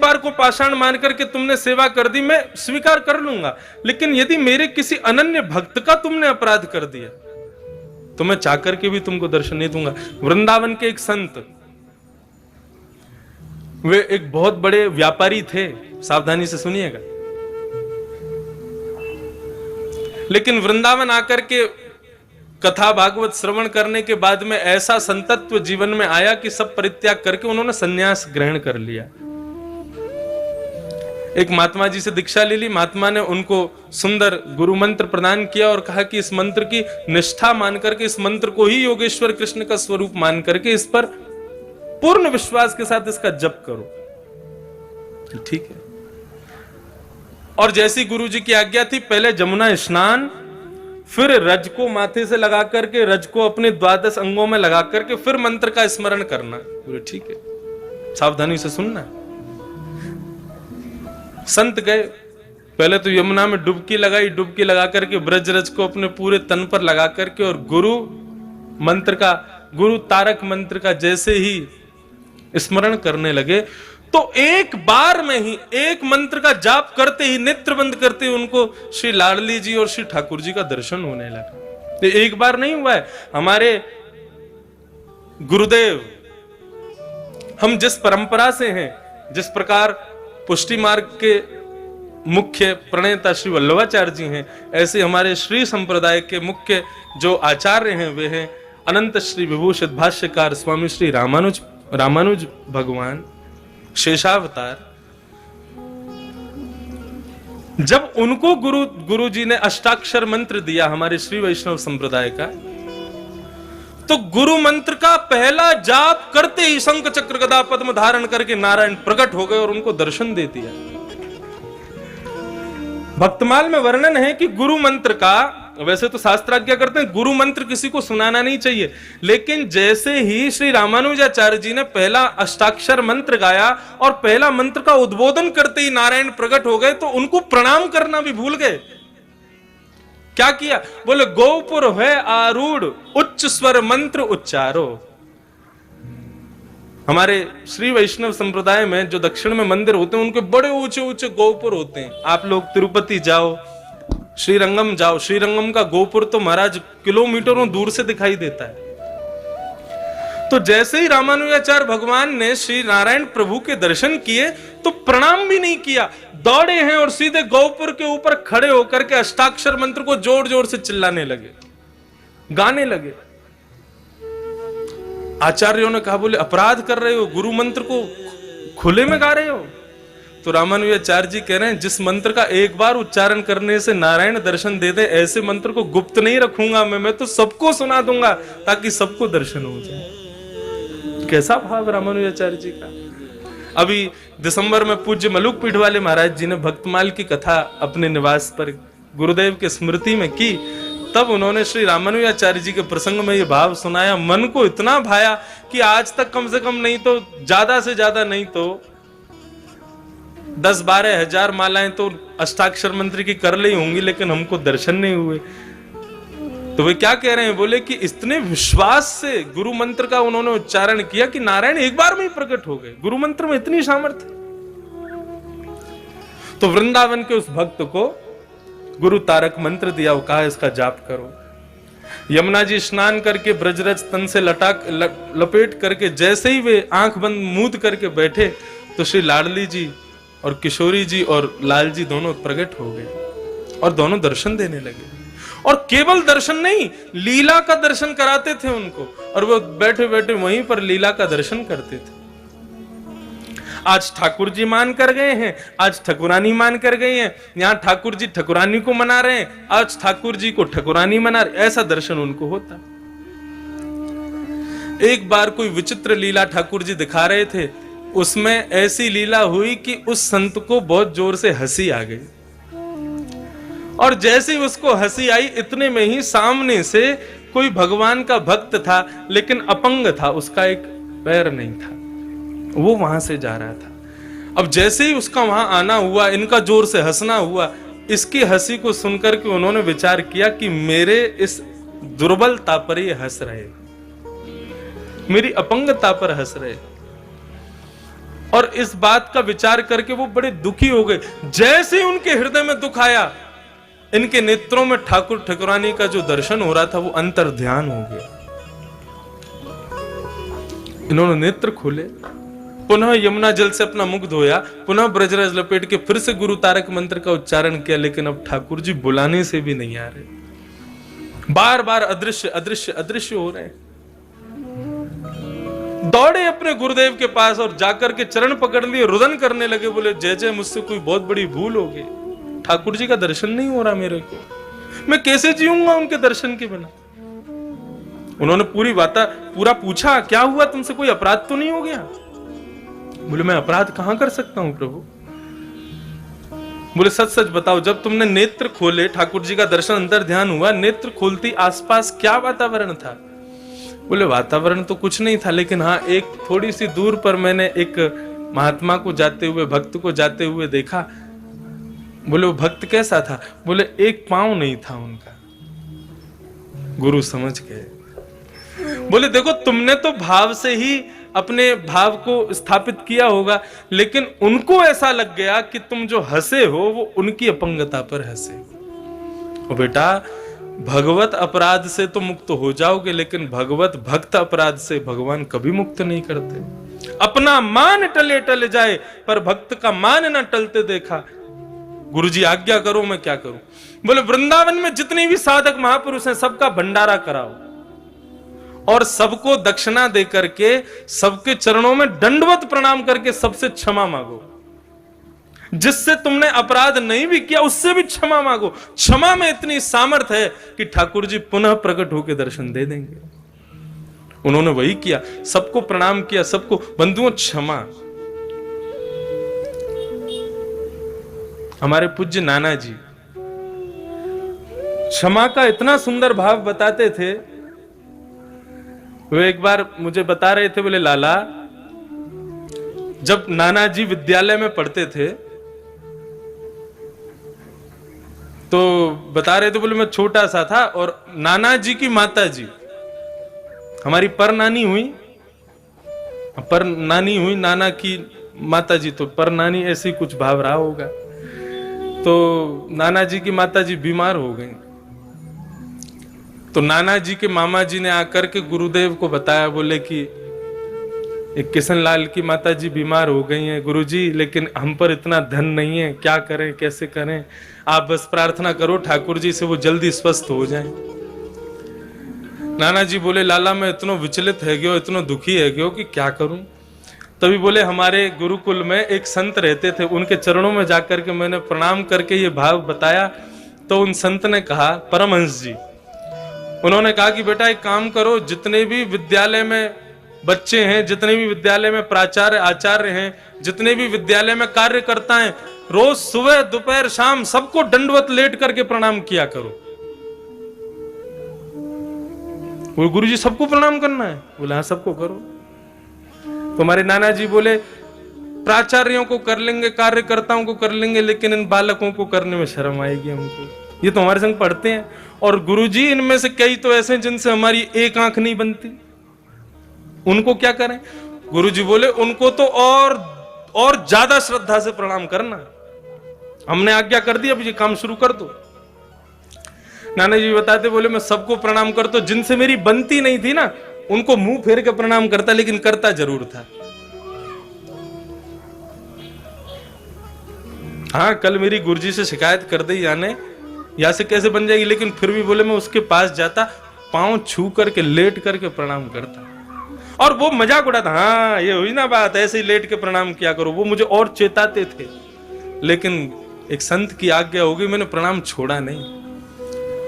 बार को पाषाण मान करके तुमने सेवा कर दी, मैं स्वीकार कर लूंगा, लेकिन यदि मेरे किसी अनन्य भक्त का तुमने अपराध कर दिया तो मैं चाकर के भी तुमको दर्शन नहीं दूंगा। वृंदावन के एक संत, वे एक बहुत बड़े व्यापारी थे, सावधानी से सुनिएगा, लेकिन वृंदावन आकर के कथा भागवत श्रवण करने के बाद में ऐसा संतत्व जीवन में आया कि सब परित्याग करके उन्होंने संन्यास ग्रहण कर लिया। एक महात्मा जी से दीक्षा ले ली। महात्मा ने उनको सुंदर गुरु मंत्र प्रदान किया और कहा कि इस मंत्र की निष्ठा मान करके, इस मंत्र को ही योगेश्वर कृष्ण का स्वरूप मान करके इस पर पूर्ण विश्वास के साथ इसका जप करो। ठीक है। और जैसी गुरु जी की आज्ञा थी, पहले जमुना स्नान, फिर रज को माथे से लगा करके, रज को अपने 12 अंगों में लगा करके फिर मंत्र का स्मरण करना। ठीक है, सावधानी से सुनना। संत गए, पहले तो यमुना में डुबकी लगाई, डुबकी लगा करके ब्रज रज को अपने पूरे तन पर लगा करके और गुरु तारक मंत्र का जैसे ही स्मरण करने लगे तो एक बार में ही, एक मंत्र का जाप करते ही, नेत्र बंद करते ही उनको श्री लाडली जी और श्री ठाकुर जी का दर्शन होने लगा। तो एक बार नहीं हुआ है। हमारे गुरुदेव, हम जिस परंपरा से हैं, जिस प्रकार पुष्टि मार्ग के मुख्य प्रणेता श्री वल्लभाचार्य जी हैं, ऐसे हमारे श्री संप्रदाय के मुख्य जो आचार्य हैं वे हैं अनंत श्री विभूषित भाष्यकार स्वामी श्री रामानुज भगवान शेषावतार। जब उनको गुरु जी ने अष्टाक्षर मंत्र दिया हमारे श्री वैष्णव संप्रदाय का, तो गुरु मंत्र का पहला जाप करते ही शंख चक्र गदा पद्म धारण करके नारायण प्रकट हो गए और उनको दर्शन दे दिया। भक्तमाल में वर्णन है कि गुरु मंत्र का, वैसे तो शास्त्राज्ञा करते हैं गुरु मंत्र किसी को सुनाना नहीं चाहिए, लेकिन जैसे ही श्री रामानुजाचार्य जी ने पहला अष्टाक्षर मंत्र गाया और पहला मंत्र का उद्बोधन करते ही नारायण प्रकट हो गए, तो उनको प्रणाम करना भी भूल गए। क्या किया? बोले गोपुर है आरूढ़ उच्च स्वर मंत्र उच्चारो। हमारे श्री वैष्णव संप्रदाय में जो दक्षिण में मंदिर होते हैं उनके बड़े ऊंचे ऊंचे गोपुर होते हैं। आप लोग तिरुपति जाओ, श्रीरंगम जाओ, श्रीरंगम का गोपुर तो महाराज किलोमीटरों दूर से दिखाई देता है। तो जैसे ही रामानुजाचार्य भगवान ने श्री नारायण प्रभु के दर्शन किए तो प्रणाम भी नहीं किया, दौड़े हैं और सीधे गोपुर के ऊपर खड़े होकर के अष्टाक्षर मंत्र को जोर जोर से चिल्लाने लगे, गाने लगे। आचार्यों ने कहा, बोले अपराध कर रहे हो, गुरु मंत्र को खुले में गा रहे हो। तो रामानुजाचार्य जी कह रहे हैं, जिस मंत्र का एक बार उच्चारण करने से नारायण दर्शन दे दे, ऐसे मंत्र को गुप्त नहीं रखूंगा मैं तो सबको सुना दूंगा ताकि सबको दर्शन हो जाए। कैसा भाव रामानुजाचार्य जी का। अभी दिसंबर में पूज्य मलुक पीठ वाले महाराज जी ने भक्तमाल की कथा अपने निवास पर गुरुदेव के स्मृति में की, तब उन्होंने श्री रामानुजाचार्य जी के प्रसंग में ये भाव सुनाया। मन को इतना भाया कि आज तक कम से कम नहीं तो ज्यादा से ज्यादा नहीं तो 10-12 हजार मालाएं तो अष्टाक्षर मंत्र की कर ली होंगी, लेकिन हमको दर्शन नहीं हुए। तो वे क्या कह रहे हैं? बोले कि इतने विश्वास से गुरु मंत्र का उन्होंने उच्चारण किया कि नारायण एक बार में ही प्रकट हो गए। गुरु मंत्र में इतनी सामर्थ्य। तो वृंदावन के उस भक्त को गुरु तारक मंत्र दिया, वो कहा इसका जाप करो। यमुना जी स्नान करके ब्रजरज तन से लपेट करके जैसे ही वे आंख बंद मूंद करके बैठे तो श्री लाडली जी और किशोरी जी और लाल जी दोनों प्रकट हो गए और दोनों दर्शन देने लगे। और केवल दर्शन नहीं, लीला का दर्शन कराते थे उनको, और वो बैठे बैठे वहीं पर लीला का दर्शन करते थे। आज ठाकुर जी मान कर गए हैं, आज ठकुरानी मान कर गई हैं, यहाँ ठाकुर जी ठकुरानी को मना रहे हैं, आज ठाकुर जी को ठकुरानी मना रहे, ऐसा दर्शन उनको होता। एक बार कोई विचित्र लीला ठाकुर जी दिखा रहे थे, उसमें ऐसी लीला हुई कि उस संत को बहुत जोर से हंसी आ गई, और जैसे ही उसको हंसी आई इतने में ही सामने से कोई भगवान का भक्त था, लेकिन अपंग था, उसका एक पैर नहीं था, वो वहां से जा रहा था। अब जैसे ही उसका वहां आना हुआ, इनका जोर से हंसना हुआ, इसकी हंसी को सुनकर के उन्होंने विचार किया कि मेरे इस दुर्बलता पर ये हंस रहे, मेरी अपंगता पर हंस रहे। और इस बात का विचार करके वो बड़े दुखी हो गए। जैसे ही उनके हृदय में दुख आया, इनके नेत्रों में ठाकुर ठाकुरानी का जो दर्शन हो रहा था वो अंतर ध्यान हो गया। इन्होंने नेत्र खोले, पुनः यमुना जल से अपना मुख धोया, पुनः ब्रजरज लपेट के फिर से गुरु तारक मंत्र का उच्चारण किया, लेकिन अब ठाकुर जी बुलाने से भी नहीं आ रहे। बार बार अदृश्य अदृश्य अदृश्य हो रहे। दौड़े अपने गुरुदेव के पास और जाकर के चरण पकड़ लिए, रुदन करने लगे, बोले जय जय मुझसे कोई बहुत बड़ी भूल हो गई, ठाकुर जी का दर्शन नहीं हो रहा मेरे को, मैं कैसे जीऊंगा उनके दर्शन के बिना। उन्होंने पूरा पूछा, क्या हुआ तुमसे, कोई अपराध तो नहीं हो गया? बोले मैं अपराध कहां कर सकता हूं प्रभु। बोले सच सच बताओ, जब तुमने नेत्र खोले, ठाकुर जी का दर्शन अंतर ध्यान हुआ, नेत्र खोलती आसपास क्या वातावरण था? बोले वातावरण तो कुछ नहीं था, लेकिन हाँ एक थोड़ी सी दूर पर मैंने एक महात्मा को जाते हुए, भक्त को जाते हुए देखा। बोले वो भक्त कैसा था? बोले एक पांव नहीं था उनका। गुरु समझ गए। बोले देखो तुमने तो भाव से ही अपने भाव को स्थापित किया होगा, लेकिन उनको ऐसा लग गया कि तुम जो हंसे हो वो उनकी अपंगता पर हंसे हो। और बेटा भगवत अपराध से तो मुक्त हो जाओगे, लेकिन भगवत भक्त अपराध से भगवान कभी मुक्त नहीं करते। अपना मान टले टले जाए पर भक्त का मान न टलते देखा। गुरुजी आज्ञा करो, मैं क्या करूं? बोले वृंदावन में जितने भी साधक महापुरुष हैं सबका भंडारा कराओ और सबको दक्षिणा दे करके सबके चरणों में दंडवत प्रणाम करके सबसे क्षमा मांगो। जिससे तुमने अपराध नहीं भी किया उससे भी क्षमा मांगो। क्षमा में इतनी सामर्थ है कि ठाकुर जी पुनः प्रकट होकर दर्शन दे देंगे। उन्होंने वही किया, सबको प्रणाम किया, सबको बंधुओं क्षमा। हमारे पूज्य नाना जी क्षमा का इतना सुंदर भाव बताते थे। वो एक बार मुझे बता रहे थे, बोले लाला जब नाना जी विद्यालय में पढ़ते थे तो बता रहे थे, बोले मैं छोटा सा था और नाना जी की माता जी हमारी पर नानी हुई, नाना की माता जी तो पर नानी, ऐसी कुछ भाव रहा होगा। तो नाना जी की माता जी बीमार हो गई, तो नाना जी के मामा जी ने आकर के गुरुदेव को बताया, बोले कि एक किशन लाल की माता जी बीमार हो गई हैं गुरुजी, लेकिन हम पर इतना धन नहीं है, क्या करें कैसे करें, आप बस प्रार्थना करो ठाकुर जी से वो जल्दी स्वस्थ हो जाएं। नाना जी बोले लाला मैं इतना विचलित है गयो, इतना दुखी है गयो कि क्या करूं। तभी बोले हमारे गुरुकुल में एक संत रहते थे, उनके चरणों में जाकर के मैंने प्रणाम करके ये भाव बताया। तो उन संत ने कहा, परमहंस जी, उन्होंने कहा कि बेटा एक काम करो, जितने भी विद्यालय में बच्चे हैं, जितने भी विद्यालय में प्राचार्य आचार्य हैं, जितने भी विद्यालय में कार्यकर्ता हैं, रोज सुबह दोपहर शाम सबको दंडवत लेट करके प्रणाम किया करो। वो गुरुजी सबको प्रणाम करना है? बोला हाँ सबको करो। तो हमारे नाना जी बोले प्राचार्यों को कर लेंगे, कार्यकर्ताओं को कर लेंगे, लेकिन इन बालकों को करने में शर्म आएगी हमको, ये तो हमारे संग पढ़ते हैं। और गुरुजी इनमें से कई तो ऐसे हैं जिनसे हमारी एक आंख नहीं बनती, उनको क्या करें? गुरुजी बोले उनको तो और ज्यादा श्रद्धा से प्रणाम करना, हमने आज्ञा कर दी, अब ये काम शुरू कर दो। नाना जी बताते, बोले मैं सबको प्रणाम करता, जिनसे मेरी बनती नहीं थी ना उनको मुंह फेर के प्रणाम करता, लेकिन करता जरूर था। हाँ कल मेरी गुरुजी से शिकायत कर दी याने यहाँ से कैसे बन जाएगी, लेकिन फिर भी बोले मैं उसके पास जाता, पांव छू करके लेट करके प्रणाम करता और वो मजाक उड़ाता, हाँ ये हुई ना बात, ऐसे ही लेट के प्रणाम किया करो। वो मुझे और चेताते थे, लेकिन एक संत की आज्ञा होगी, मैंने प्रणाम छोड़ा नहीं,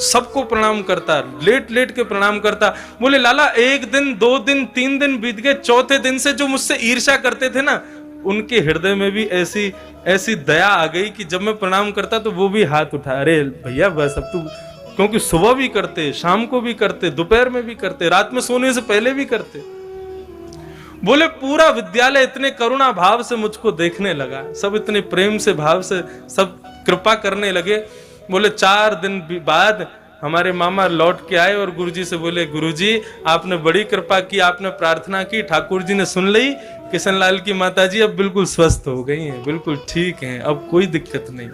सबको प्रणाम करता, लेट लेट के प्रणाम करता। बोले लाला एक दिन 2 दिन 3 दिन बीत गए, चौथे दिन से जो मुझसे ईर्ष्या करते थे ना, उनके हृदय में भी ऐसी दया आ गई कि जब मैं प्रणाम करता तो वो भी हाथ उठा, अरे भैया बस अब तू, क्योंकि सुबह भी करते, शाम को भी करते, दोपहर में भी करते, रात में सोने से पहले भी करते। बोले पूरा विद्यालय इतने करुणा भाव से मुझको देखने लगा, सब इतने प्रेम से भाव से सब कृपा करने लगे। बोले 4 दिन बाद हमारे मामा लौट के आए और गुरुजी से बोले, गुरुजी आपने बड़ी कृपा की, आपने प्रार्थना की, ठाकुर जी ने सुन ली, किशनलाल की माताजी अब बिल्कुल स्वस्थ हो गई हैं, बिल्कुल ठीक हैं, अब कोई दिक्कत नहीं।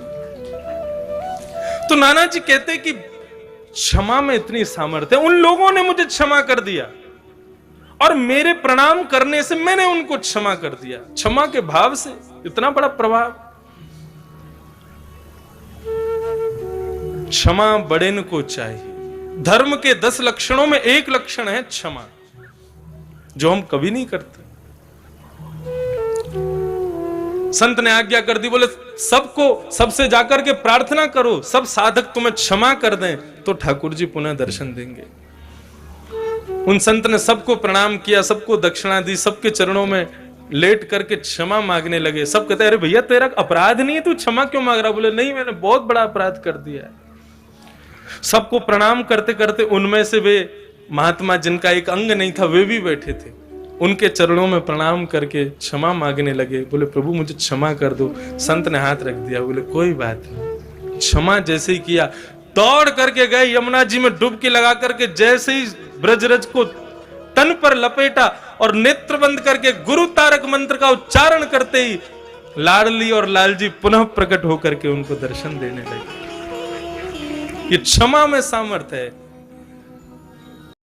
तो नाना जी कहते कि क्षमा में इतनी सामर्थ्य, उन लोगों ने मुझे क्षमा कर दिया और मेरे प्रणाम करने से मैंने उनको क्षमा कर दिया। क्षमा के भाव से इतना बड़ा प्रभाव। क्षमा बड़ेन को चाहिए। धर्म के 10 लक्षणों में एक लक्षण है क्षमा, जो हम कभी नहीं करते। संत ने आज्ञा कर दी, बोले सबको, सबसे जाकर के प्रार्थना करो, सब साधक तुम्हें क्षमा कर दें तो ठाकुर जी पुनः दर्शन देंगे। उन संत ने सबको प्रणाम किया, सबको दक्षिणा दी, सबके चरणों में लेट करके क्षमा मांगने लगे। सब कहते अरे भैया तेरा अपराध नहीं है, तू क्षमा क्यों मांग रहा? बोले नहीं, मैंने बहुत बड़ा अपराध कर दिया है। सबको प्रणाम करते करते उनमें से वे महात्मा जिनका एक अंग नहीं था वे भी बैठे थे, उनके चरणों में प्रणाम करके क्षमा मांगने लगे। बोले प्रभु मुझे क्षमा कर दो। संत ने हाथ रख दिया, बोले कोई बात नहीं। क्षमा जैसे ही किया, दौड़ करके गए यमुना जी में डुबकी लगा करके, जैसे ही ब्रजरज को तन पर लपेटा और नेत्र बंद करके गुरु तारक मंत्र का उच्चारण करते ही लाडली और लालजी पुनः प्रकट होकर के उनको दर्शन देने लगे। ये क्षमा में सामर्थ्य है।